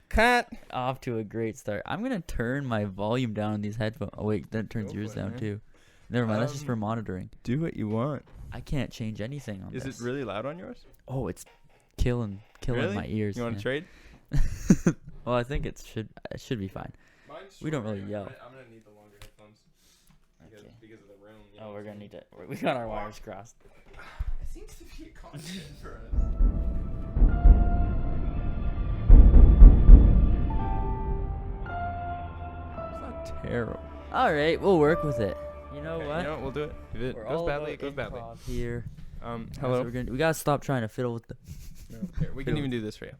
Cat. Off to a great start. I'm going to turn my volume down on these headphones. Oh, wait, that turns Go yours for it, down, man. too. Never mind, that's just for monitoring. Do what you want. I can't change anything on Is this. it really loud on yours? Oh, it's killing Really? my ears. You want to trade? Well, I think it should be fine. We don't really yell. I'm gonna need the longer headphones because of the room. You Oh, know we're what gonna I'm need to. We got our wires crossed. saying? It seems to be a constant for us. It's not terrible. All right, we'll work with it. You know Okay, what? You know what? We'll do it. If it We're goes all badly, about it goes badly. improv here. Hello. So we gotta stop trying to fiddle with the. No, here, we can even do this for you.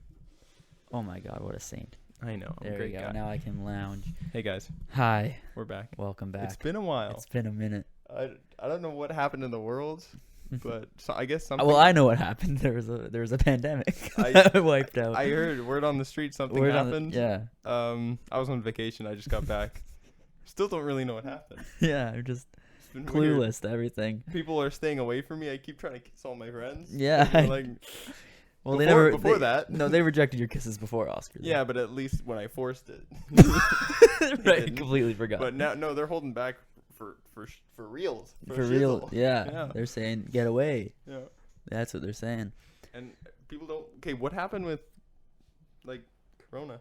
Oh my God, what a saint! I know. I'm a There great we go. guy. Now I can lounge. Hey guys, Hi, we're back. welcome back. It's been a while. It's been a minute. I don't know what happened in the world, but I guess something. Well, I know what happened. There was a pandemic I- that wiped out. I heard word on the street something Word on the- happened. yeah, I was on vacation. I just got back. Still don't really know what happened. yeah. I'm just It's been weird. clueless to everything. People are staying away from me. I keep trying to kiss all my friends. Yeah. They're like, Well, before that. No, they rejected your kisses before Oscar. yeah, but at least when I forced it. right. didn't. Completely forgot. But now, no, they're holding back for reals. For real, shizzle. yeah. Yeah. They're saying get away. Yeah. That's what they're saying. And people don't. Okay, what happened with, like, Corona?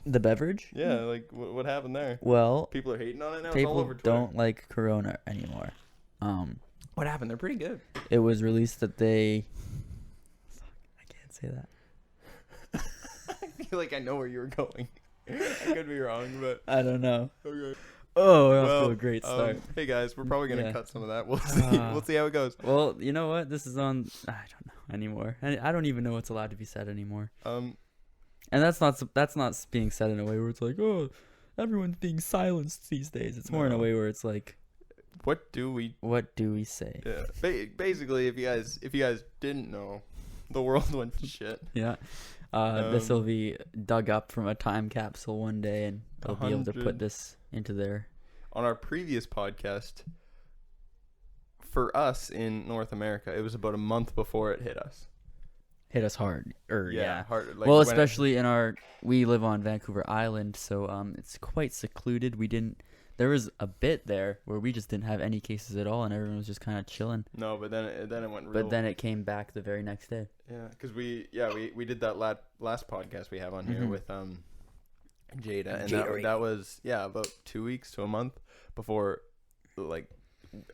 The beverage? Yeah, like what happened there? Well, People are hating on it now. It's all over people Twitter. don't like Corona anymore. What happened? They're pretty good. It was released that they. Fuck, I can't say that. I feel like I know where you were going. I could be wrong, but I don't know. okay. Oh, we're off to a great start. Hey guys, we're probably gonna Yeah. cut some of that. We'll see. We'll see how it goes. Well, you know what? This is on. I don't know anymore. I don't even know what's allowed to be said anymore. And that's not being said in a way where it's like, oh, everyone's being silenced these days. It's more in a No. way where it's like, what do we? what do we say? Yeah. Basically, if you guys didn't know, the world went to shit. Yeah. This will be dug up from a time capsule one day, and they'll be able to 100 put this into their. On our previous podcast, for us in North America, it was about a month before it hit us. Hit us hard. Yeah. Hard, Well, when especially we live on Vancouver Island, so it's quite secluded. There was a bit there where we just didn't have any cases at all, and everyone was just kind of chilling. No, but then it went real. But then it came back the very next day. Yeah, because we did that last podcast we have on here Mhm. with Jada, and Jada. that was about 2 weeks to a month before like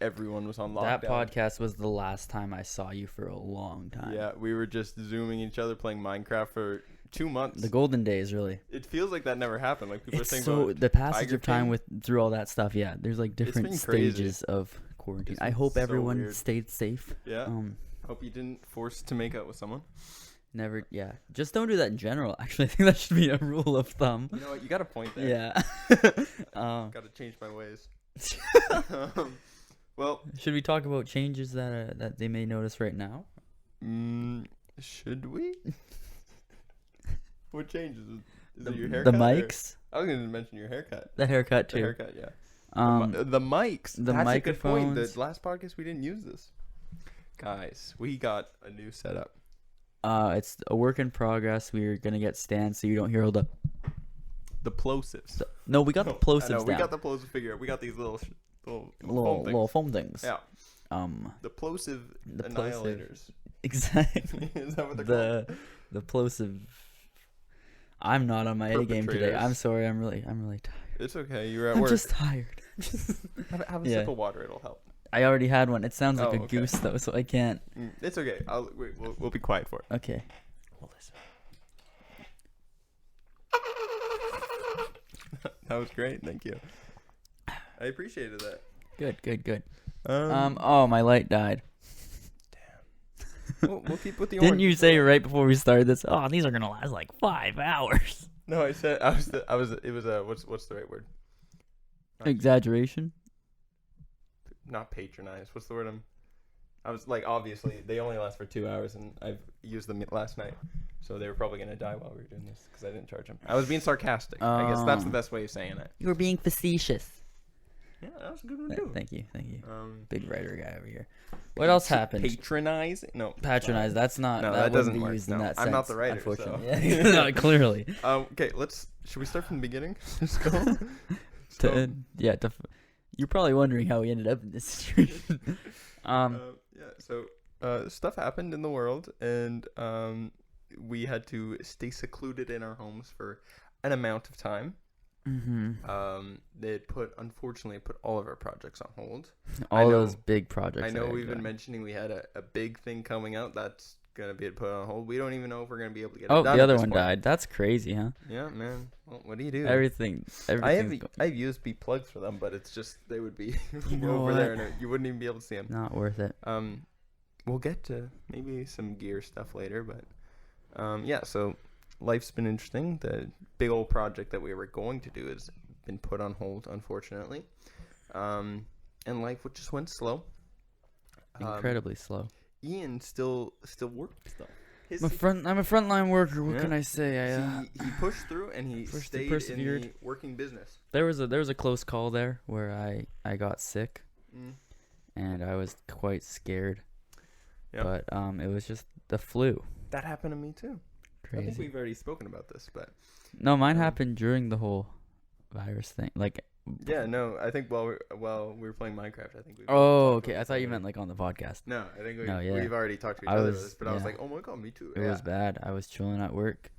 everyone was on lockdown. That podcast was the last time I saw you for a long time. Yeah, we were just zooming each other playing Minecraft for 2 months. The golden days, really. It feels like that never happened. Like people It's are saying so about the passage Tiger of time King. through all that stuff. Yeah, there's like different been crazy. stages of quarantine. It's I been hope so everyone weird. stayed safe. Yeah. Hope you didn't force to make out with someone. Never. Yeah, just don't do that in general. Actually, I think that should be a rule of thumb. You know what? You got a point there. Yeah. Got to change my ways. Well, Should we talk about changes that they may notice right now? should we? What changes? Is it your The haircut? or- mics, I was going to mention your haircut. the haircut The too. haircut, yeah. The The mics. the That's a good point. microphones. The last podcast we didn't use this. Guys, we got a new setup. It's a work in progress. We're gonna get stands so you don't hear all the. The plosives. No, we got the I know, plosives we down. got the plosive figure. We got these little foam little things. foam things. Yeah. The plosive The plosive. annihilators. Exactly. Is that what they're called? the plosive. I'm not on my A game today. I'm Perpetrators. sorry. I'm really tired. It's okay. You're at I'm work. just tired. Have a Yeah. sip of water. It'll help. I already had one. It sounds like Oh, a okay. goose though, so I can't. It's okay. We'll be quiet for it. Okay. We'll listen. That was great. Thank you. I appreciated that. Good. Oh, my light died. We'll keep with the Didn't orange. you say right before we started this? Oh, these are gonna last like 5 hours. No, I said it was what's the right word? Exaggeration. Not patronize. What's the word? I was like, obviously they only last for 2 hours, and I've used them last night, so they were probably gonna die while we were doing this because I didn't charge them. I was being sarcastic. I guess that's the best way of saying it. You were being facetious. Yeah, that was a good one too. Thank you. Big writer guy over here. What else happened? Patronize? No. Patronize. That's not. No, that doesn't wouldn't be work. used No, in that sense. I'm not the writer. Unfortunately, So. yeah, no, clearly. Okay, should we start from the beginning? Let's go. You're probably wondering how we ended up in this situation. So stuff happened in the world, and we had to stay secluded in our homes for an amount of time. Mm-hmm. They unfortunately put all of our projects on hold. All those big projects. I know we've been mentioning we had a big thing coming out that's gonna be put on hold. We don't even know if we're gonna be able to get it done. Oh, the other one died. That's crazy, huh? Yeah, man. Well, what do you do? Everything. I have USB plugs for them, but it's just they would be over there, and you wouldn't even be able to see them. Not worth it. We'll get to maybe some gear stuff later, but so life's been interesting. The big old project that we were going to do has been put on hold, unfortunately. And life just went slow. Incredibly slow. Ian still worked stuff. I'm a frontline worker. What can I say? He pushed through and he persevered in the working business. There was a close call there where I got sick, and I was quite scared. Yep. But it was just the flu. That happened to me too. Crazy. I think we've already spoken about this, but no, mine happened during the whole virus thing. Like, yeah, no, I think while we were playing Minecraft, I think we. Oh, okay. I thought you meant like on the podcast. No, I think we've already talked to each other about this, but I was like, oh my god, me too. It was bad. I was chilling at work,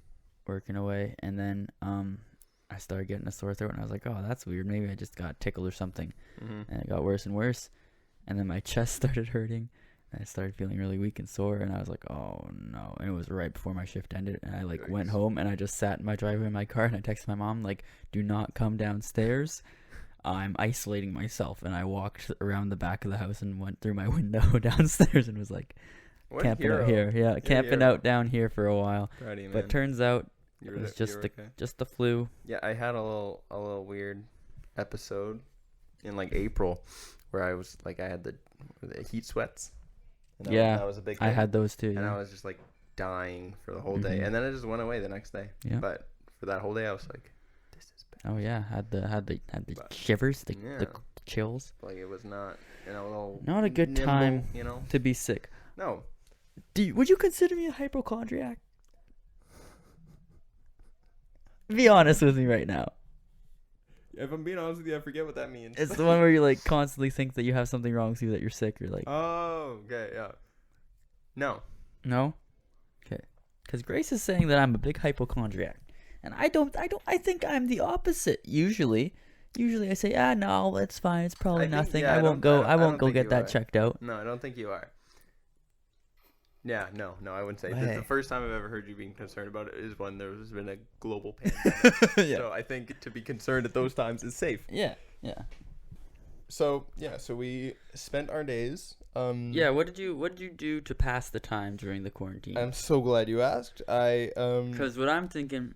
working away, and then I started getting a sore throat, and I was like, oh, that's weird. Maybe I just got tickled or something, and it got worse and worse, and then my chest started hurting. I started feeling really weak and sore, and I was like, oh, no. And it was right before my shift ended, and I, went home, and I just sat in my driveway in my car, and I texted my mom, do not come downstairs. I'm isolating myself. And I walked around the back of the house and went through my window downstairs and was camping out here. Yeah, camping out down here for a while. Proud you, but turns out it was just the flu. Yeah, I had a little weird episode in, April where I was, I had the heat sweats. That was a big thing. I had those too. And I was just dying for the whole day, and then it just went away the next day. Yeah. But for that whole day, I was like, "This is bad." Oh yeah, had the shivers, the chills. It was not, not a good time, to be sick. No. Would you consider me a hypochondriac? Be honest with me right now. If I'm being honest with you, I forget what that means. It's the one where you constantly think that you have something wrong with you, that you're sick, or Oh, okay, yeah. No. No? Okay. Because Grace is saying that I'm a big hypochondriac. And I think I'm the opposite, usually. Usually I say, no, it's fine, it's probably nothing. I won't go get that checked out. No, I don't think you are. Yeah, no, I wouldn't say. The first time I've ever heard you being concerned about it is when there's been a global pandemic. Yeah. So I think to be concerned at those times is safe. Yeah. So we spent our days. What did you do to pass the time during the quarantine? I'm so glad you asked. Because what I'm thinking,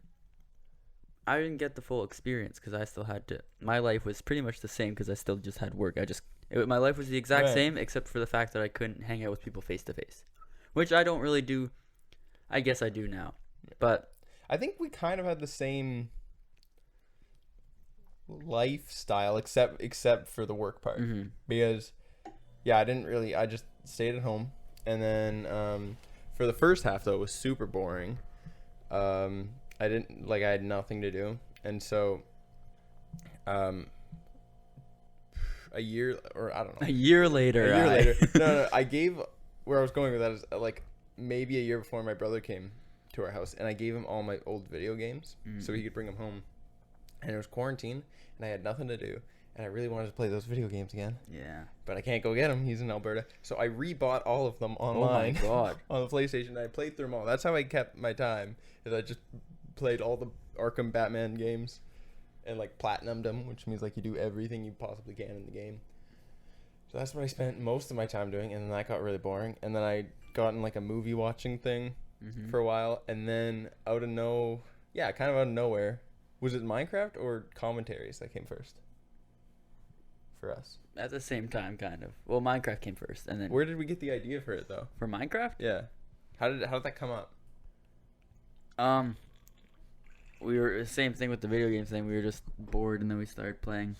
I didn't get the full experience because I still had to. My life was pretty much the same because I still just had work. My life was the exact same except for the fact that I couldn't hang out with people face to face. Which I don't really do. I guess I do now. But I think we kind of had the same lifestyle except for the work part. Mm-hmm. Because I just stayed at home. And then for the first half though, it was super boring. I had nothing to do. And so a year later. No, I gave. Where I was going with that is maybe a year before my brother came to our house, and I gave him all my old video games so he could bring them home. And it was quarantine, and I had nothing to do, and I really wanted to play those video games again. Yeah. But I can't go get them. He's in Alberta, so I rebought all of them online. Oh my god! On the PlayStation, I played through them all. That's how I kept my time. Is I just played all the Arkham Batman games, and platinumed them, which means you do everything you possibly can in the game. So that's what I spent most of my time doing, and then that got really boring. And then I got in a movie watching thing for a while, and then kind of out of nowhere, was it Minecraft or commentaries that came first for us? At the same time, kind of. Well, Minecraft came first, and then. Where did we get the idea for it though? For Minecraft? Yeah. How did that come up? We were the same thing with the video games thing. We were just bored, and then we started playing.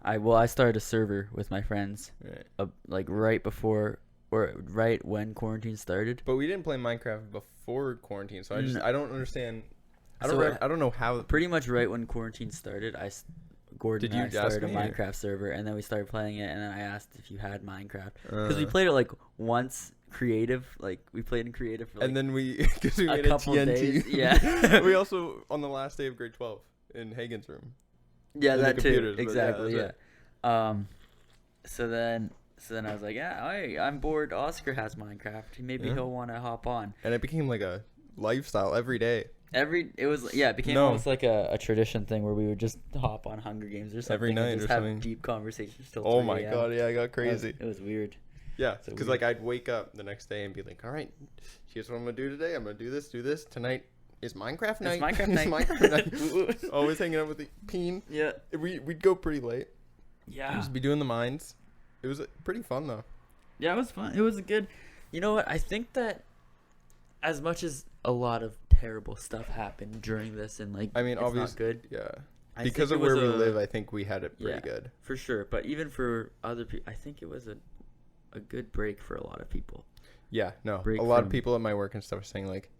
I started a server with my friends, Right. like right before or right when quarantine started. But we didn't play Minecraft before quarantine, so I don't understand. I don't know how. Pretty much right when quarantine started, Gordon Did you and I started a ask me, or- Minecraft server, and then we started playing it, and then I asked if you had Minecraft because we played it like once creative, like we played in creative for like and then because we made couple TNT. days. Yeah. We also on the last day of grade 12 in Hagen's room. Yeah, in the that too. computers, but Exactly. yeah, Yeah. So then I was like, yeah, I'm bored. Oscar has Minecraft. Maybe Yeah. he'll want to hop on. And it became like a lifestyle every day. It became No. almost like a tradition thing where we would just hop on Hunger Games or something Every night and just or have something. deep conversations till Oh 3 my a.m. god, yeah, I got crazy. It was weird. Yeah, So because weird. like I'd wake up the next day and be like, all right, here's what I'm gonna do today. I'm gonna do this tonight. Is Minecraft night? It's Minecraft night. Minecraft night. Always hanging out with the Peen. Yeah. We'd go pretty late. Yeah. Just be doing the mines. It was pretty fun though. Yeah, it was fun. It was a good. You know what? I think that as much as a lot of terrible stuff happened during this, and like, I mean, it's obviously, not good. Yeah. I Because think of it where was we live, I think we had it pretty Yeah. good. For sure, but even for other people, I think it was a good break for a lot of people. Yeah, no. Break A lot of from- people at my work and stuff are saying like,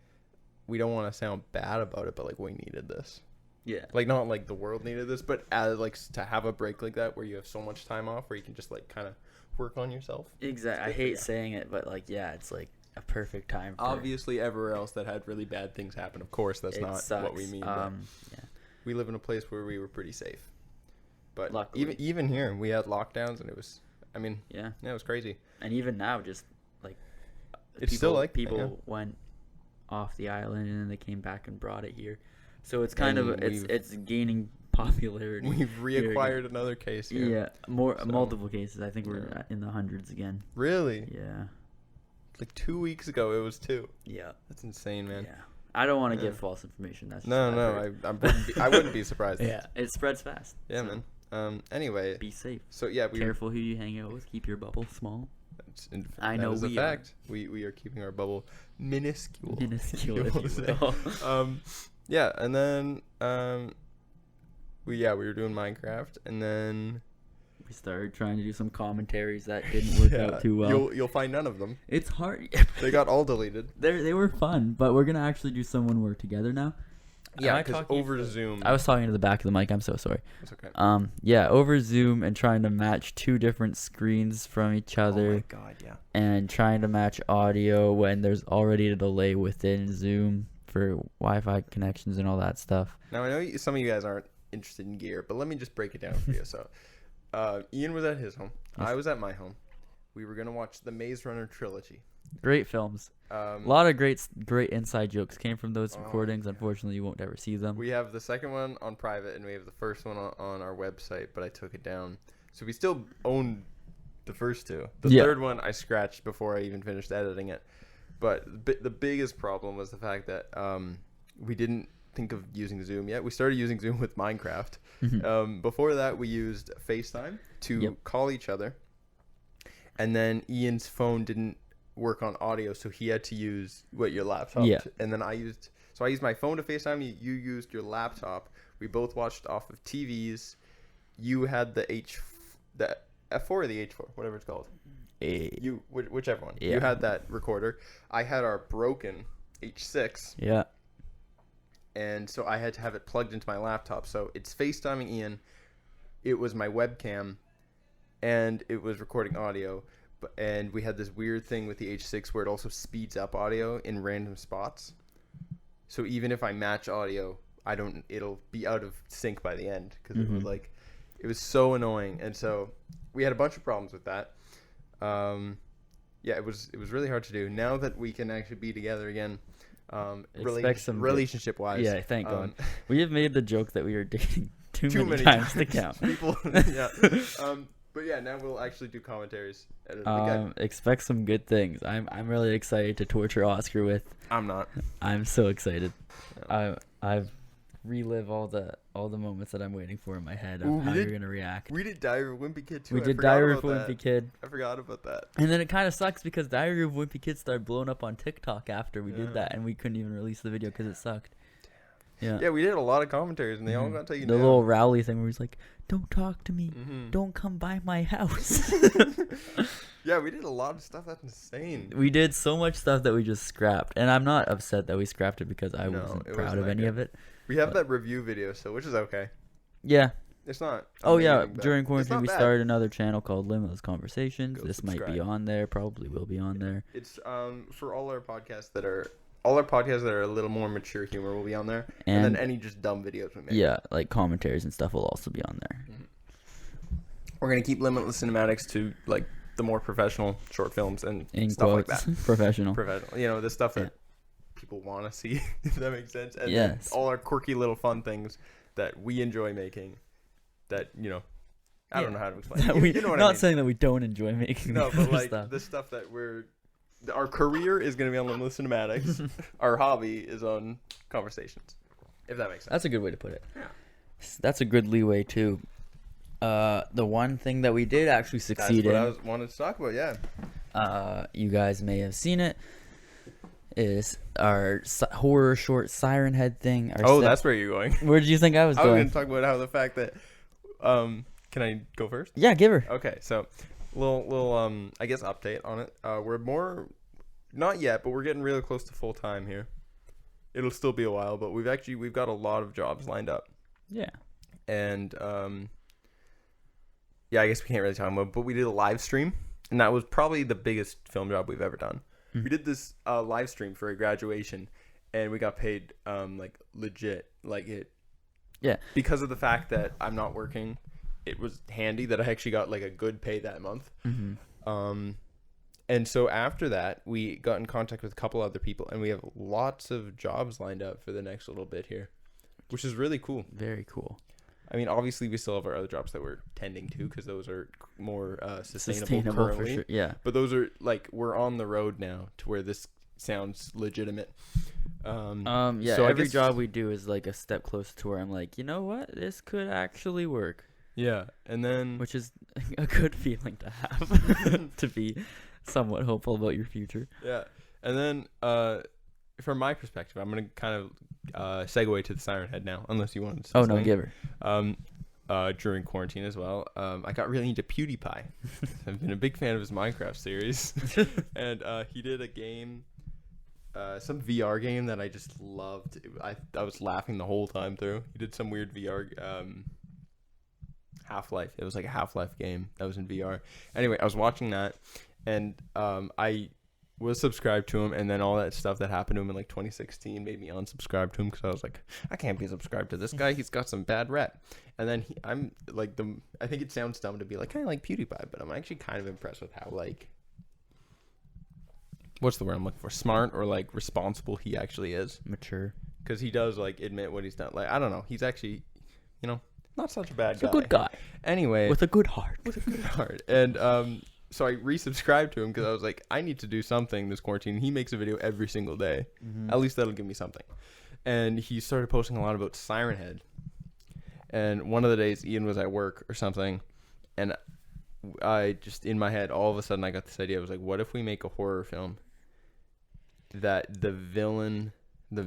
we don't want to sound bad about it, but like we needed this. Yeah. Like not like the world needed this, but as like to have a break like that where you have so much time off where you can just like kind of work on yourself. Exactly. I good for hate you. saying it, but like, yeah, it's like a perfect time. For, Obviously, everywhere else that had really bad things happen. Of course, that's it not sucks. what we mean. Yeah. But we live in a place where we were pretty safe. But Luckily. even here, we had lockdowns, and it was. I mean, Yeah. yeah, it was crazy. And even now, just like It's still like that, people yeah. went off the island and then they came back and brought it here. So it's kind And of it's gaining popularity. We've here reacquired again. another case Yeah, here. So- multiple cases. I think we're Yeah. in the hundreds again. Really? Yeah. Like 2 weeks ago, it was 2. Yeah. That's insane, man. Yeah. I don't want to Yeah. give false information. That's No, just what I've no, heard. I wouldn't be surprised. Yeah, it spreads fast. Yeah, so man. Anyway, Be safe. so yeah, we Careful who you hang out with. Keep your bubble small. I that know is a we are. fact. We are keeping our bubble minuscule. Minuscule, if will you say. will. Yeah, and then we were doing Minecraft, and then We started trying to do some commentaries that didn't work yeah, out too well. You'll find none of them. It's hard. They got all deleted. They were fun, but we're gonna actually do some when we're together now. Yeah, Am I because talking over into Zoom. I was talking to the back of the mic. I'm so sorry. It's okay. Yeah, over Zoom and trying to match two different screens from each Oh other, my god, yeah. and trying to match audio when there's already a delay within Zoom for Wi-Fi connections and all that stuff. Now I know some of you guys aren't interested in gear, but let me just break it down for you. So, Ian was at his home. Yes. I was at my home. We were gonna watch the Maze Runner trilogy. Great films. A lot of great inside jokes came from those recordings. Unfortunately, you won't ever see them. We have the second one on private, and we have the first one on our website, but I took it down. So we still own the first two. The third one I scratched before I even finished editing it. But the biggest problem was the fact that we didn't think of using Zoom yet. We started using Zoom with Minecraft. Before that, we used FaceTime to call each other. And then Ian's phone didn't work on audio, so he had to use your laptop. Yeah. And then I used my phone to FaceTime. You used your laptop. We both watched off of TVs. You had the F4 or the H4, whatever it's called. Whichever one. Yeah. You had that recorder. I had our broken H6. Yeah. And so I had to have it plugged into my laptop. So it's FaceTiming Ian. It was my webcam, and it was recording audio. And we had this weird thing with the H6 where it also speeds up audio in random spots. So even if I match audio, it'll be out of sync by the end because it was so annoying. And so we had a bunch of problems with that. It was really hard to do. Now that we can actually be together again, relationship wise. Yeah, thank God. We have made the joke that we are dating too many times to count. People, yeah. But yeah, now we'll actually do commentaries. Expect some good things. I'm really excited to torture Oscar with. I'm not. I'm so excited. Yeah. I've relive all the moments that I'm waiting for in my head of how you're gonna react. We did Diary of a Wimpy Kid too. We did Diary of a Wimpy Kid. I forgot about that. And then it kind of sucks because Diary of a Wimpy Kid started blowing up on TikTok after we did that, and we couldn't even release the video because it sucked. Yeah, we did a lot of commentaries, and they all got taken The down. little rally thing where he's like, "Don't talk to me. Don't come by my house." Yeah, we did a lot of stuff. That's insane. We did so much stuff that we just scrapped, and I'm not upset that we scrapped it because I wasn't proud of any of it. We have that review video, so which is okay. Yeah. It's not. Oh yeah, during quarantine we started another channel called Limitless Conversations. Go this subscribe. might be on there, probably will be on there. It's for all our podcasts that are a little more mature humor will be on there, and then any just dumb videos we make. Yeah, like commentaries and stuff will also be on there. We're gonna keep Limitless Cinematics to like the more professional short films and stuff quotes, like that. Professional. You know, the stuff that people want to see, if that makes sense. And yes. all our quirky little fun things that we enjoy making. That I don't know how to explain. You know what I mean? Not saying that we don't enjoy making. No, but like stuff. the stuff that our career is going to be on Limitless Cinematics. Our hobby is on conversations. If that makes sense. That's a good way to put it. Yeah. That's a good leeway too. The one thing that we did actually succeed in. That's what I wanted to talk about. Yeah. You guys may have seen it. Is our horror short SIRENHEAD thing? That's where you're going. Where did you think I was going? I was going to talk about how the fact that. Can I go first? Yeah, give her. Okay, so little I guess update on it. We're not yet, but we're getting really close to full time here. It'll still be a while, but we've got a lot of jobs lined up. Yeah. And I guess we can't really talk about it, but we did a live stream, and that was probably the biggest film job we've ever done. We did this live stream for a graduation, and we got paid like legit, like it. Yeah. Because of the fact that I'm not working, it was handy that I actually got like a good pay that month. And so after that, we got in contact with a couple other people, and we have lots of jobs lined up for the next little bit here, which is really cool. Very cool. I mean, obviously, we still have our other jobs that we're tending to because those are more sustainable currently. For sure. Yeah. But those are like we're on the road now to where this sounds legitimate. Yeah. So every job we do is like a step closer to where I'm like, you know what, this could actually work. Yeah, and then which is a good feeling to have, to be somewhat hopeful about your future. Yeah, and then from my perspective, I'm gonna kind of segue to the SIRENHEAD now, unless you wanted to say something. No, give her. During quarantine as well, I got really into PewDiePie. I've been a big fan of his Minecraft series, and he did a game. Some VR game that I just loved. I was laughing the whole time through. He did some weird VR Half-Life. It was like a Half-Life game that was in VR. Anyway, I was watching that, and I was subscribed to him, and then all that stuff that happened to him in like 2016 made me unsubscribe to him because I was like, I can't be subscribed to this guy. He's got some bad rep. And then I'm like I think it sounds dumb to be like, I like PewDiePie, but I'm actually kind of impressed with how like. What's the word I'm looking for? Smart or like responsible he actually is. Mature. Because he does like admit what he's done. Like, I don't know. He's actually, not such a bad guy. A good guy. Anyway. With a good heart. And so I resubscribed to him because I was like, I need to do something this quarantine. He makes a video every single day. At least that'll give me something. And he started posting a lot about SIRENHEAD. And one of the days Ian was at work or something. And I just, in my head, all of a sudden I got this idea. I was like, what if we make a horror film that the villain, the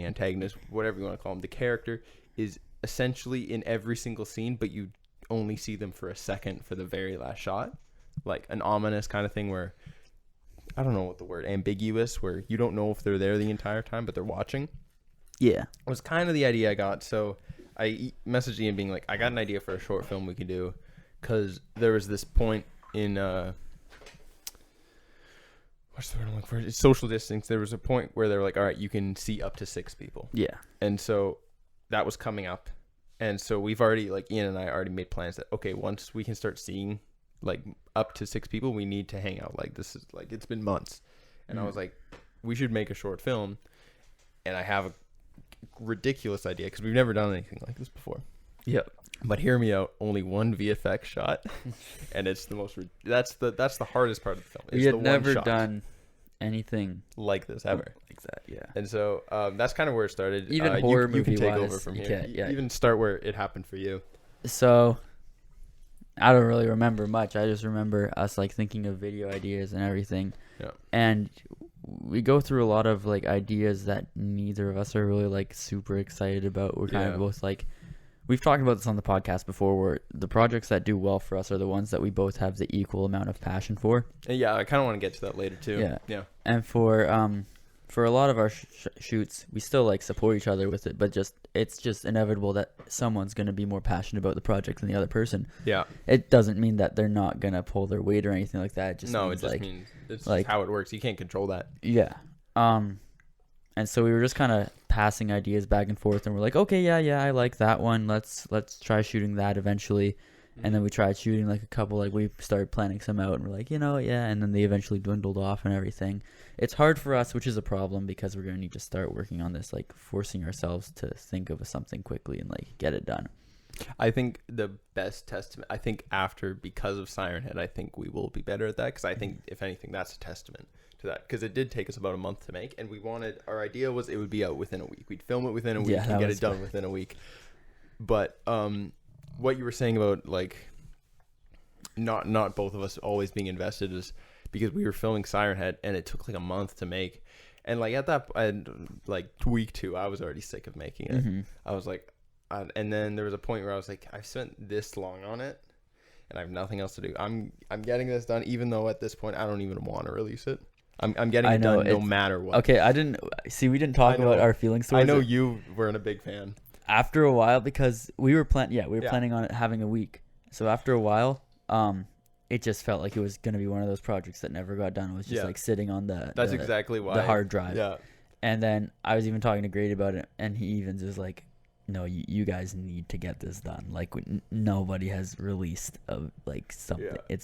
antagonist, whatever you want to call him, the character is essentially in every single scene, but you only see them for a second for the very last shot, like an ominous kind of thing where I don't know what the word, ambiguous, where you don't know if they're there the entire time, but they're watching. Yeah, it was kind of the idea I got. So I messaged Ian being like, I got an idea for a short film we could do, because there was this point in what's the word I'm looking for? It's social distance. There was a point where they were like, all right, you can see up to 6 people. Yeah. And so that was coming up. And so we've already, like, Ian and I already made plans that, okay, once we can start seeing, like, up to 6 people, we need to hang out. Like, this is, like, it's been months. And I was like, we should make a short film. And I have a ridiculous idea because we've never done anything like this before. Yep. But hear me out. Only one VFX shot, and it's the most. That's the hardest part of the film. We had never done anything like this ever. Like that, yeah. And so that's kind of where it started. Even horror you can movie take wise, over from here. Can, yeah. Even start where it happened for you. So, I don't really remember much. I just remember us like thinking of video ideas and everything. Yeah. And we go through a lot of like ideas that neither of us are really like super excited about. We're kind of both like, we've talked about this on the podcast before, where the projects that do well for us are the ones that we both have the equal amount of passion for. Yeah, I kind of want to get to that later too. Yeah. And for a lot of our shoots, we still like support each other with it, but it's just inevitable that someone's going to be more passionate about the project than the other person. Yeah. It doesn't mean that they're not going to pull their weight or anything like that. It just means it's like how it works. You can't control that. Yeah. And so we were just kind of passing ideas back and forth, and we're like, okay, yeah, I like that one. Let's try shooting that eventually. Mm-hmm. And then we tried shooting like a couple, like we started planning some out, and we're like, and then they eventually dwindled off and everything. It's hard for us, which is a problem, because we're going to need to start working on this, like forcing ourselves to think of something quickly and like get it done. I think the best testament, because of SIRENHEAD, I think we will be better at that, because I think, if anything, that's a testament to that, because it did take us about a month to make, and our idea was it would be out within a week. We'd film it within a week and get it done within a week. But what you were saying about like not both of us always being invested is because we were filming SIRENHEAD and it took like a month to make, and like like week 2 I was already sick of making it. Mm-hmm. I was like, and then there was a point where I was like, I've spent this long on it and I have nothing else to do. I'm getting this done, even though at this point I don't even want to release it. I'm getting it done no matter what. Okay, we didn't talk about our feelings towards it. I know it. you weren't a big fan. After a while, because we were planning on it having a week. So after a while, it just felt like it was going to be one of those projects that never got done. It was just like sitting on exactly why the hard drive. Yeah. And then I was even talking to Grady about it, and he even was like, no, you guys need to get this done. Like, nobody has released like something. Yeah.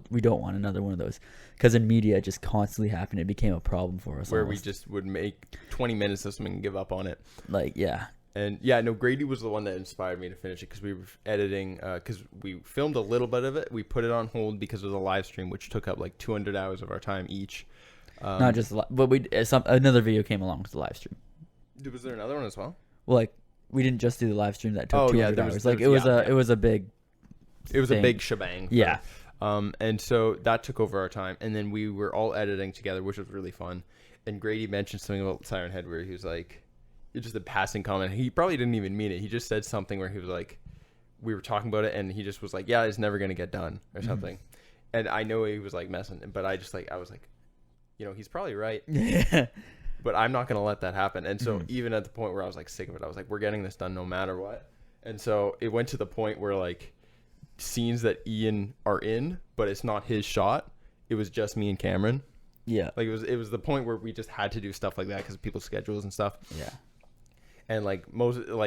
We don't want another one of those, because in media it just constantly happened. It became a problem for us. Where almost. We just would make 20 minutes of something and give up on it. Like, yeah. And Grady was the one that inspired me to finish it, because we were editing, because we filmed a little bit of it. We put it on hold because of the live stream, which took up like 200 hours of our time each. Not just, but another video came along with the live stream. Was there another one as well? Well, like, we didn't just do the live stream that took 200 hours. It was a big a big shebang. Yeah. And so that took over our time, and then we were all editing together, which was really fun. And Grady mentioned something about SIRENHEAD where he was like, it's just a passing comment. He probably didn't even mean it. He just said something where he was like, we were talking about it, and he just was like, yeah, it's never going to get done or something. And I know he was like messing, but I was like, he's probably right. Yeah. But I'm not going to let that happen. And so even at the point where I was like sick of it, I was like, we're getting this done no matter what. And so it went to the point where like scenes that Ian are in, but it's not his shot. It was just me and Cameron. Yeah. Like it was the point where we just had to do stuff like that because of people's schedules and stuff. Yeah. And like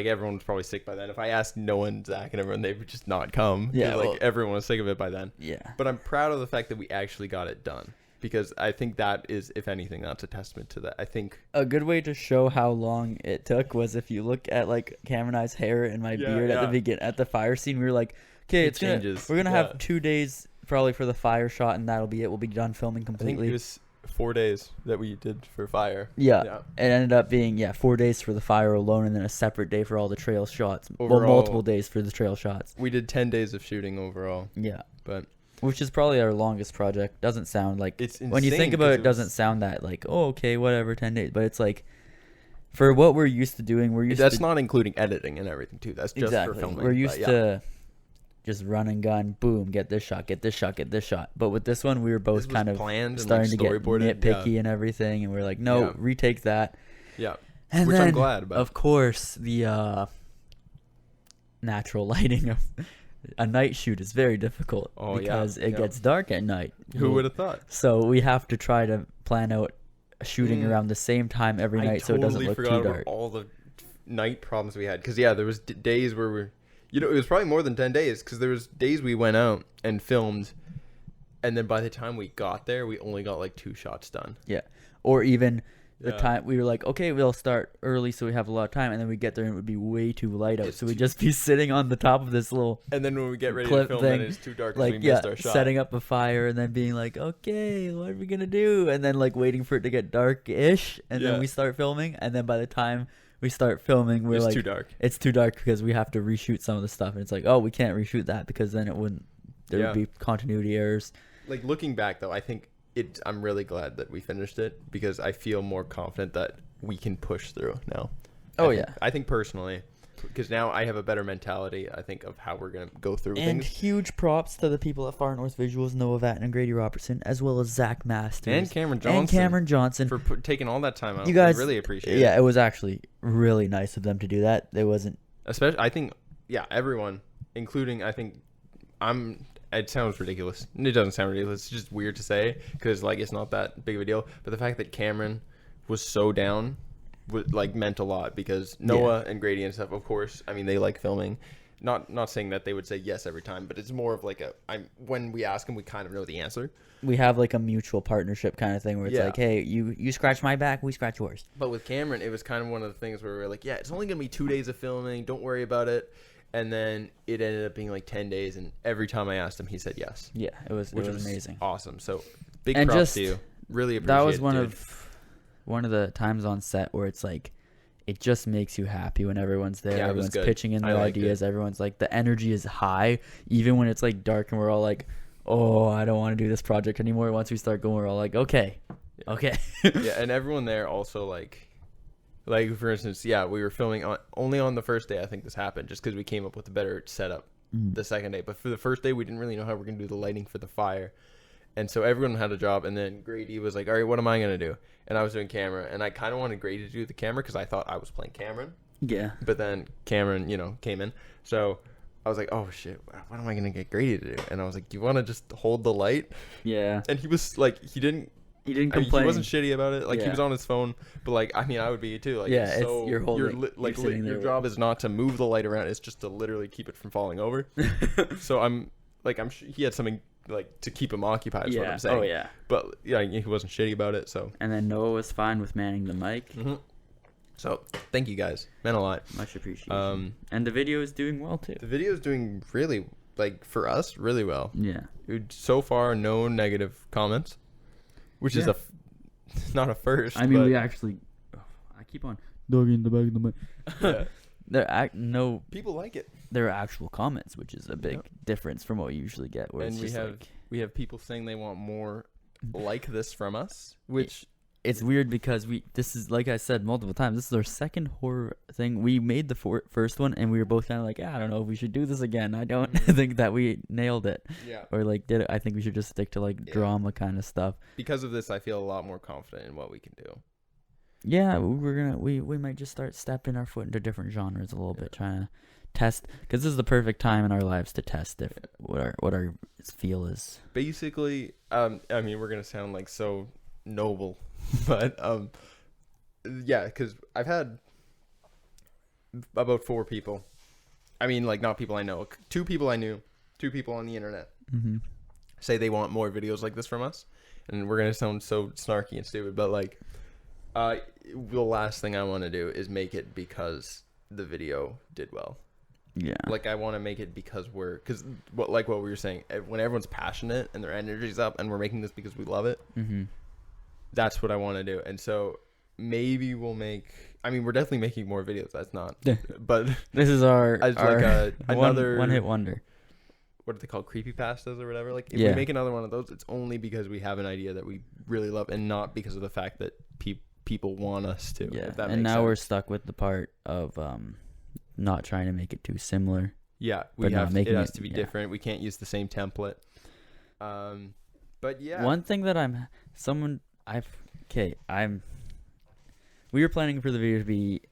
everyone was probably sick by then. If I asked Noah and Zach and everyone, they would just not come. Yeah. Everyone was sick of it by then. Yeah. But I'm proud of the fact that we actually got it done, because I think that is, if anything, that's a testament to that. I think a good way to show how long it took was if you look at like Cameron and I's hair and my beard at the beginning, at the fire scene. We were like, okay, we're gonna have 2 days probably for the fire shot, and that'll be it. We'll be done filming completely. I think it was 4 days that we did for fire. Yeah. It ended up being 4 days for the fire alone, and then a separate day for all the trail shots. Overall, well, multiple days for the trail shots. We did 10 days of shooting overall. Yeah. But which is probably our longest project. Doesn't sound like, it's insane, when you think about it, doesn't sound that like, oh, okay, whatever, 10 days. But it's like, for what we're used to doing, that's not including editing and everything too. That's just for filming. We're used to just run and gun, boom, get this shot. But with this one, we were both kind of starting to get nitpicky and everything, and we're like, no, retake that. Yeah. And which then, I'm glad about. Of course, the natural lighting of a night shoot is very difficult because it gets dark at night. Who would have thought? So we have to try to plan out shooting around the same time every night, so it doesn't look too dark. I totally forgot about all the night problems we had, because there was days where it was probably more than 10 days, because there was days we went out and filmed, and then by the time we got there, we only got like 2 shots done. Yeah. Or even the time we were like, okay, we'll start early so we have a lot of time, and then we get there and it would be way too light out, so we'd just be sitting on the top of this little and then when we get ready to film, then it's too dark, like, we missed our shot. Setting up a fire and then being like, okay, what are we gonna do, and then like waiting for it to get dark-ish, and then we start filming, and then by the time we start filming, we're like, it's too dark because we have to reshoot some of the stuff, and it's like, oh, we can't reshoot that because then there would be continuity errors. Like, looking back though, I think I'm really glad that we finished it because I feel more confident that we can push through now. I think personally, because now I have a better mentality, I think, of how we're going to go through things. And huge props to the people at Far North Visuals, Noah Vatton and Grady Robertson, as well as Zach Masters. And Cameron Johnson. For taking all that time out. You guys, I really appreciate it. Yeah, it was actually really nice of them to do that. It wasn't... Especially, I think, everyone, including, I think, it sounds ridiculous. It doesn't sound ridiculous. It's just weird to say because, like, it's not that big of a deal. But the fact that Cameron was so down meant a lot because Noah and Grady and stuff, of course, I mean, they like filming. Not saying that they would say yes every time, but it's more of like when we ask them, we kind of know the answer. We have like a mutual partnership kind of thing where it's like, hey, you scratch my back, we scratch yours. But with Cameron, it was kind of one of the things where we were like, yeah, it's only going to be 2 days of filming. Don't worry about it. And then it ended up being like 10 days. And every time I asked him, he said yes. Yeah, it was amazing. Awesome. So big props to you. Really appreciate it. That was one of the times on set where it's like, it just makes you happy when everyone's there. Yeah, everyone's pitching in their ideas. Everyone's like, the energy is high, even when it's like dark and we're all like, oh, I don't want to do this project anymore. Once we start going, we're all like, okay. Yeah, and everyone there also like for instance, we were filming only on the first day. I think this happened just because we came up with a better setup the second day. But for the first day, we didn't really know how we're gonna do the lighting for the fire. And so everyone had a job, and then Grady was like, all right, what am I going to do? And I was doing camera, and I kind of wanted Grady to do the camera because I thought I was playing Cameron. Yeah. But then Cameron, came in. So I was like, oh, shit, what am I going to get Grady to do? And I was like, do you want to just hold the light? Yeah. And he was like, he didn't complain. He wasn't shitty about it. Like, he was on his phone. But, like, I mean, I would be too. Like, you're holding. Your job is not to move the light around. It's just to literally keep it from falling over. So I'm sure he had something like to keep him occupied is what I'm saying. Oh yeah. But he wasn't shitty about it, so. And then Noah was fine with manning the mic. Mm-hmm. So thank you guys. Meant a lot. Much appreciation. And the video is doing well too. The video is doing really, for us, really well. Yeah. So far, no negative comments, which is not a first. I mean, we actually. I keep on dog in the back of the mic. Yeah. People like it. There are actual comments, which is a big difference from what we usually get. Where and we have people saying they want more like this from us, which it's weird because this is, like I said multiple times, this is our second horror thing. We made the first one, and we were both kind of like, I don't know if we should do this again. I don't think that we nailed it. Yeah. Or did it. I think we should just stick to drama kind of stuff. Because of this, I feel a lot more confident in what we can do. Yeah, we might just start stepping our foot into different genres a little bit, trying to test, because this is the perfect time in our lives to test what our feel is. Basically, I mean, we're gonna sound like so noble, but because I've had about 4 people. I mean, not people I know. 2 people I knew, 2 people on the internet say they want more videos like this from us, and we're gonna sound so snarky and stupid, but the last thing I want to do is make it because the video did well. Yeah. I want to make it because what we were saying, when everyone's passionate and their energy's up and we're making this because we love it, that's what I want to do. And so maybe we're definitely making more videos. That's not, but this is our another one hit wonder. What are they called? Creepypastas or whatever? If we make another one of those, it's only because we have an idea that we really love and not because of the fact that people want us to. Yeah. And now we're stuck with the part of, not trying to make it too similar. Yeah, it has to be different. We can't use the same template. But yeah. One thing that we were planning for the video to be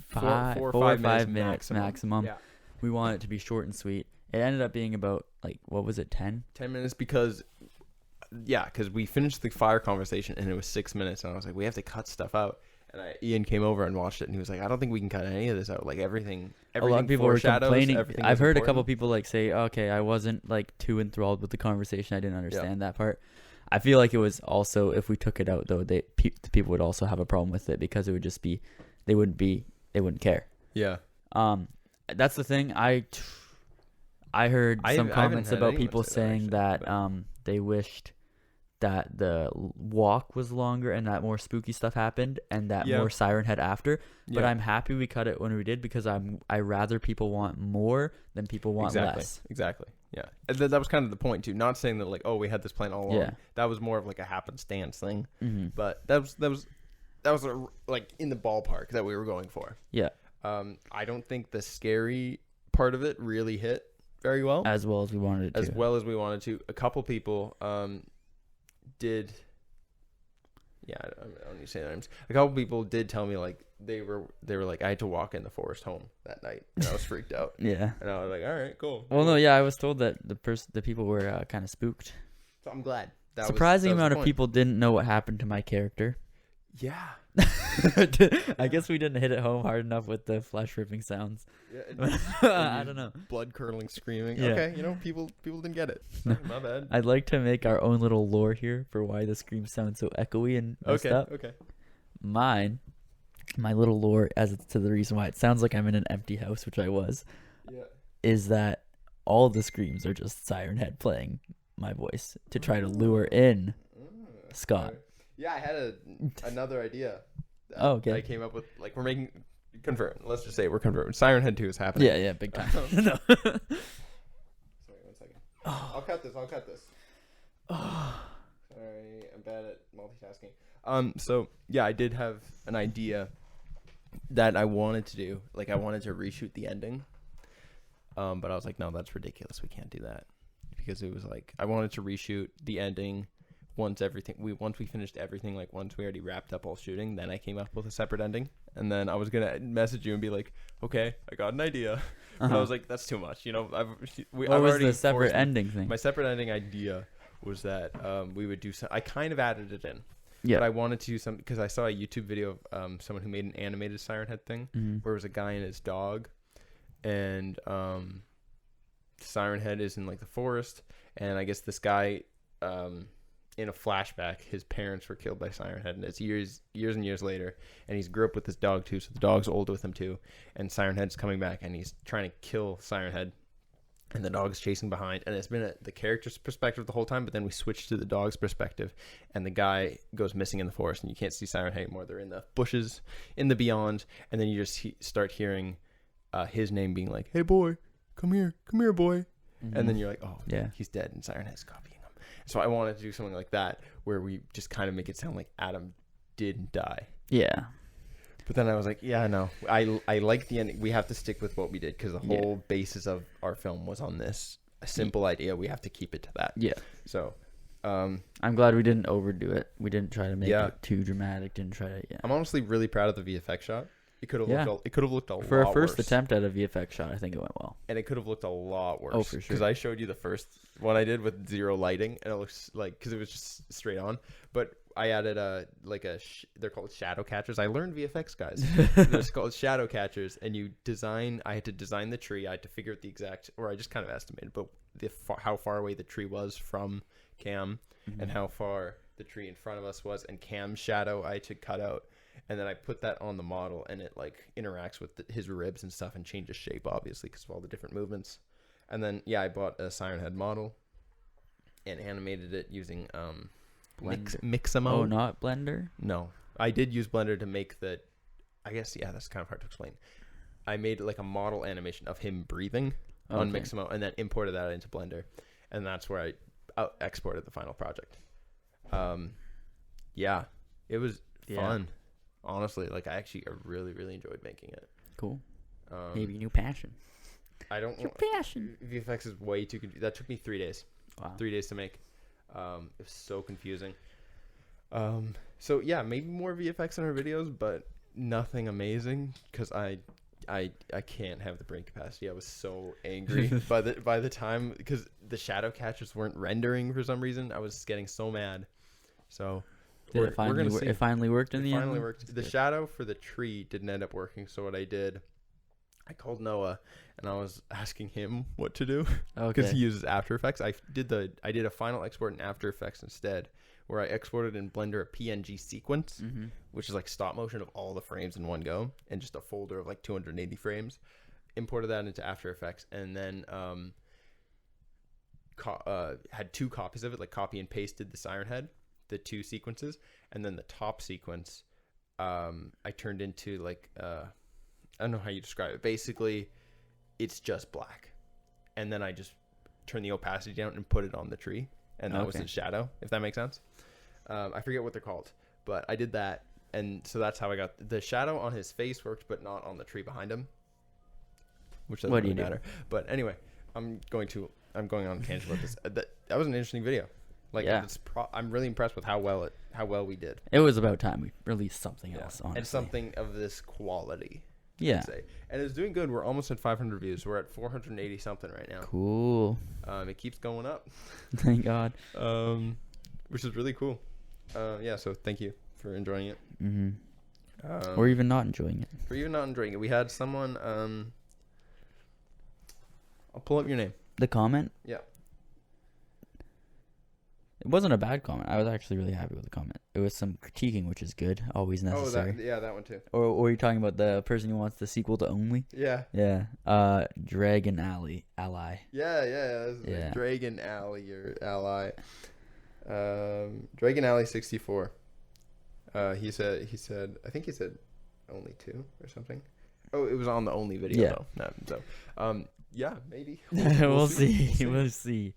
4 or 5 minutes maximum. Yeah. We want it to be short and sweet. It ended up being about what was it, 10? 10 minutes because we finished the fire conversation and it was 6 minutes and I was like, we have to cut stuff out. And Ian came over and watched it, and he was like, "I don't think we can cut any of this out. Everything." A lot of people were complaining. I've heard a couple people say, "Okay, I wasn't too enthralled with the conversation. I didn't understand that part." I feel like it was also, if we took it out though, the people would also have a problem with it because it would just be, they wouldn't care. Yeah. That's the thing. I heard some comments about people saying that they wished that the walk was longer and that more spooky stuff happened and that more Siren Head after. But I'm happy we cut it when we did, because I rather people want more than people want less. Exactly. Yeah. And that was kind of the point too. Not saying that like, oh, we had this plan all along. Yeah. That was more of like a happenstance thing. Mm-hmm. But that was like in the ballpark that we were going for. Yeah. I don't think the scary part of it really hit very well. As well as we wanted it to. As well as we wanted to. A couple people did. Yeah, I don't need to say names. A couple people did tell me like they were like, I had to walk in the forest home that night, and I was freaked out. Yeah. And I was like, all right, cool. Well, no, yeah, I was told that the people were kind of spooked. So I'm glad. Surprising amount of people didn't know what happened to my character. Yeah. I guess we didn't hit it home hard enough with the flesh ripping sounds. Yeah, I don't know. Blood curdling screaming. Yeah. Okay, people didn't get it. Sorry, my bad. I'd like to make our own little lore here for why the screams sound so echoey and messed up. Okay. My little lore, as it's to the reason why it sounds like I'm in an empty house, which I was, is that all the screams are just Siren Head playing my voice to try to lure in Scott. Yeah, I had another idea. Okay. I came up with, like, we're making confirm. Let's just say we're confirmed. Siren Head 2 is happening. Yeah, big time. No. Sorry, 1 second. I'll cut this. Sorry, I'm bad at multitasking. So yeah, I did have an idea that I wanted to do. Like, I wanted to reshoot the ending. But I was like, no, that's ridiculous. We can't do that, because it was like I wanted to reshoot the ending. Once we finished everything, like once we already wrapped up all shooting, then I came up with a separate ending. And then I was gonna message you and be like, okay, I got an idea. But I was like, that's too much, I've already the separate ending thing? My separate ending idea was that we would do some. I kind of added it in, yeah. But I wanted to do something, because I saw a YouTube video of someone who made an animated Siren Head thing, where it was a guy and his dog, and Siren Head is in like the forest, and I guess this guy. In a flashback, his parents were killed by Siren Head, and it's years and years later, and he's grew up with this dog too, so the dog's old with him too, and Siren Head's coming back, and he's trying to kill Siren Head, and the dog's chasing behind, and it's been the character's perspective the whole time, but then we switch to the dog's perspective, and the guy goes missing in the forest, and you can't see Siren Head anymore. They're in the bushes, in the beyond, and then you just start hearing his name being like, hey boy, come here boy, and then you're like, oh yeah, he's dead, and Siren Head's copying. So I wanted to do something like that, where we just kind of make it sound like Adam didn't die. Yeah. But then I was like, yeah, no. I like the ending. We have to stick with what we did, because the whole basis of our film was on this simple idea. We have to keep it to that. Yeah. So I'm glad we didn't overdo it. We didn't try to make it too dramatic. Didn't try to. Yeah. I'm honestly really proud of the VFX shot. It could have looked a lot worse. For a first attempt at a VFX shot, I think it went well. And it could have looked a lot worse. Oh, for sure. Because I showed you the first one I did with zero lighting, and it looks like, because it was just straight on. But I added they're called shadow catchers. I learned VFX, guys. They're called shadow catchers, and I had to design the tree. I had to figure out the exact, or I just kind of estimated, but how far away the tree was from Cam, and how far the tree in front of us was, and Cam's shadow I had to cut out. And then I put that on the model, and it like interacts with his ribs and stuff and changes shape, obviously, because of all the different movements. And then, I bought a Siren Head model and animated it using Mixamo. Oh, not Blender? No. I did use Blender to make I guess, that's kind of hard to explain. I made like a model animation of him breathing on Mixamo, and then imported that into Blender. And that's where I exported the final project. It was fun. Honestly, like, I really, really enjoyed making it. Cool. Maybe a new passion. Your passion. VFX is way too confusing. That took me 3 days. Wow. 3 days to make. It was so confusing. So yeah, maybe more VFX in our videos, but nothing amazing, because I can't have the brain capacity. I was so angry by the time, because the shadow catchers weren't rendering for some reason. I was getting so mad. So. It finally worked in the end? It finally worked. The shadow for the tree didn't end up working, so what I did, I called Noah, and I was asking him what to do, because he uses After Effects. I did a final export in After Effects instead, where I exported in Blender a PNG sequence, which is like stop motion of all the frames in one go, and just a folder of like 280 frames. Imported that into After Effects, and then had 2 copies of it, like copy and pasted the Siren Head, the 2 sequences, and then the top sequence I turned into like I don't know how you describe it. Basically, it's just black, and then I just turn the opacity down and put it on the tree, and that was the shadow, if that makes sense. I forget what they're called, but I did that, and so that's how I got the shadow on his face worked, but not on the tree behind him, which doesn't really matter. But anyway, I'm going on a tangent about this. That was an interesting video. Like, I'm really impressed with how well we did. It was about time we released something else, honestly. And something of this quality. Yeah. Say. And it's doing good. We're almost at 500 views. We're at 480 something right now. Cool. It keeps going up. Thank God. Which is really cool. So thank you for enjoying it. Mm-hmm. Or even not enjoying it. Or even not enjoying it. We had someone. I'll pull up your name. The comment? Yeah. It wasn't a bad comment. I was actually really happy with the comment. It was some critiquing, which is good. Always necessary. That one too. Or you're talking about the person who wants the sequel to Only? Yeah. Yeah. Dragon Ally. Yeah. Like Dragon Alley or Ally. Dragon Alley 64. He said I think he said Only 2 or something. Oh, it was on the Only video though. No, so maybe. We'll see. We'll see.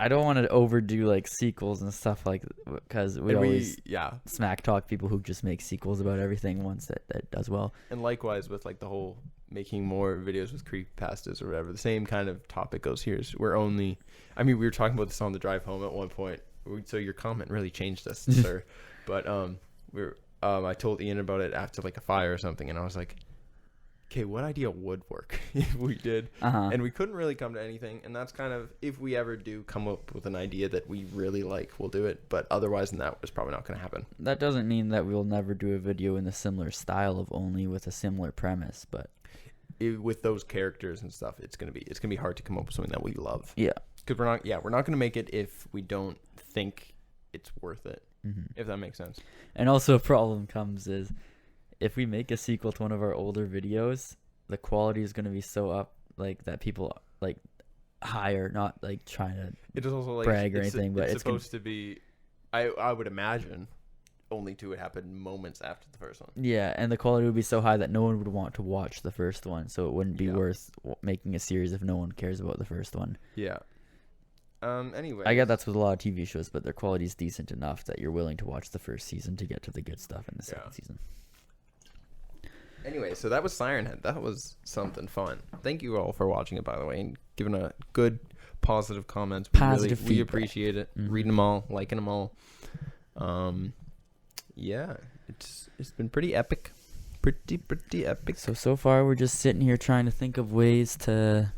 I don't want to overdo like sequels and stuff like because we always smack talk people who just make sequels about everything once that does well. And likewise with like the whole making more videos with creepypastas or whatever. The same kind of topic goes here. We were talking about this on the drive home at one point. So your comment really changed us, sir. But I told Ian about it after like a fire or something, and I was like, okay, what idea would work if we did? And we couldn't really come to anything. And that's kind of, if we ever do come up with an idea that we really like, we'll do it. But otherwise than that, it's probably not going to happen. That doesn't mean that we'll never do a video in the similar style of Only with a similar premise. But with those characters and stuff, it's gonna be hard to come up with something that we love. Yeah. Because we're not gonna make it if we don't think it's worth it. If that makes sense. And also a problem comes is, if we make a sequel to one of our older videos, the quality is going to be so up like that people like hire, not like trying to it is also like brag or anything, but it's supposed to be. I would imagine Only 2 would happen moments after the first one. Yeah, and the quality would be so high that no one would want to watch the first one, so it wouldn't be worth making a series if no one cares about the first one. Yeah. Anyway, I get that's with a lot of TV shows, but their quality is decent enough that you're willing to watch the first season to get to the good stuff in the second season. Anyway, so that was SIRENHEAD. That was something fun. Thank you all for watching it, by the way, and giving a good, positive comments. We appreciate it. Reading them all, liking them all. It's been pretty epic. Pretty epic. So far we're just sitting here trying to think of ways to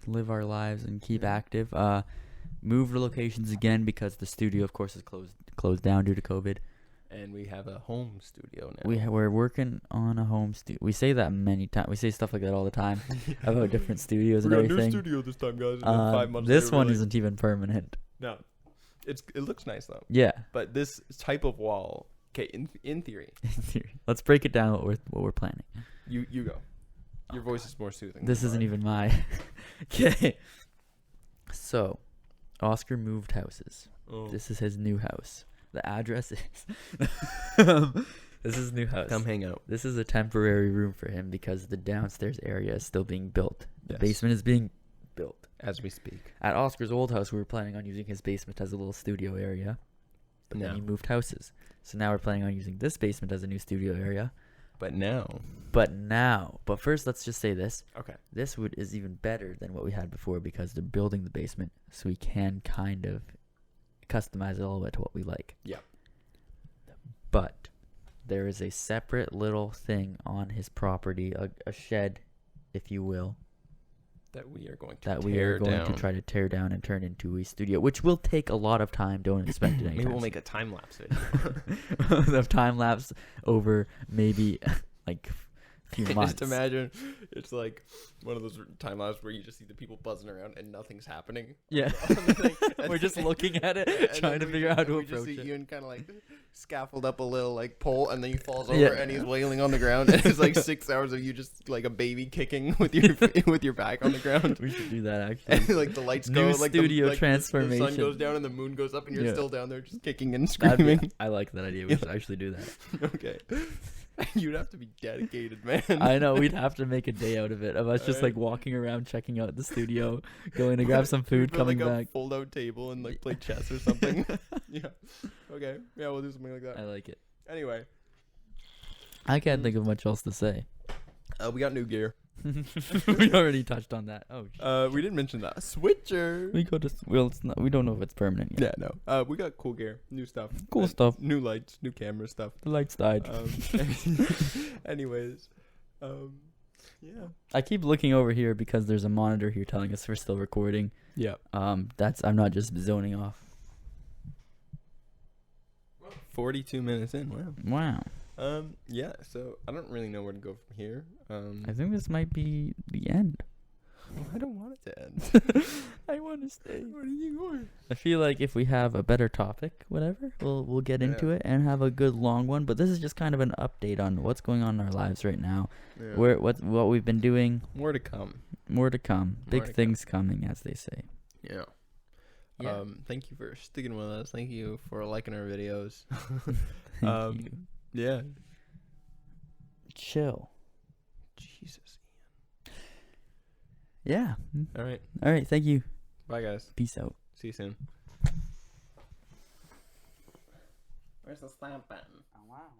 live our lives and keep active. Move locations again because the studio, of course, is closed down due to COVID. And we have a home studio now. We're working on a home studio. We say that many times. We say stuff like that all the time about different studios and everything. We got a new studio this time, guys. And 5 months this one isn't even permanent. No, it looks nice though. Yeah. But this type of wall, okay, in theory. Let's break it down. What we're planning. You go. Your voice is more soothing. This isn't even my. Okay. So, Oscar moved houses. Oh. This is his new house. The address is this is his new house. Come hang out. This is a temporary room for him because the downstairs area is still being built. The basement is being built as we speak. At Oscar's old house, we were planning on using his basement as a little studio area, but then he moved houses. So now we're planning on using this basement as a new studio area. But first, let's just say this. Okay. This is even better than what we had before because they're building the basement, so we can kind of customize it a little bit to what we like. Yeah. But there is a separate little thing on his property, a shed, if you will, that we are going to try to tear down and turn into a studio, which will take a lot of time. Don't expect it anytime. Maybe we'll make a time lapse video. The time lapse over maybe like few months. Just imagine it's like one of those time lapses where you just see the people buzzing around and nothing's happening. Yeah. We're just looking at it, trying to figure out how to approach we just see it. Ian kind of like scaffold up a little like pole, and then he falls over Yeah. and he's wailing on the ground. And it's like 6 hours of you just like a baby kicking with your back on the ground. We should do that actually. And like the lights New go, like studio the transformation. sun goes down and the moon goes up, and you're Yeah. still down there just kicking and That'd be- screaming. I like that idea. We should actually do that. Okay. You'd have to be dedicated, man. I know, we'd have to make a day out of it, of us just Alright. like walking around, checking out the studio, going to grab some food, Put, coming like, back. a fold-out table and like play chess or something. Yeah. Okay. Yeah, we'll do something like that. I like it. Anyway, I can't think of much else to say. we got new gear. We already touched on that. Oh, shit. We didn't mention that switcher. We go to well, it's not. We don't know if it's permanent yet. Yeah, no. We got cool gear, new stuff, Cool stuff. new lights, new camera stuff. The lights died. Anyways, yeah. I keep looking over here because there's a monitor here telling us we're still recording. Yeah. I'm not just zoning off. 42 minutes in. Wow. Wow. Yeah. So I don't really know where to go from here. I think this might be the end. I don't want it to end. I want to stay. Where are you going? I feel like if we have a better topic, whatever, we'll get into it and have a good long one. But this is just kind of an update on what's going on in our lives right now. Yeah. What we've been doing. More to come. More to come. More Big to things coming, as they say. Yeah. Yeah. Thank you for sticking with us. Thank you for liking our videos. Thank you. Yeah. Chill. Jesus. Yeah. All right. All right. Thank you. Bye, guys. Peace out. See you soon. Where's the stamp button? Oh, wow.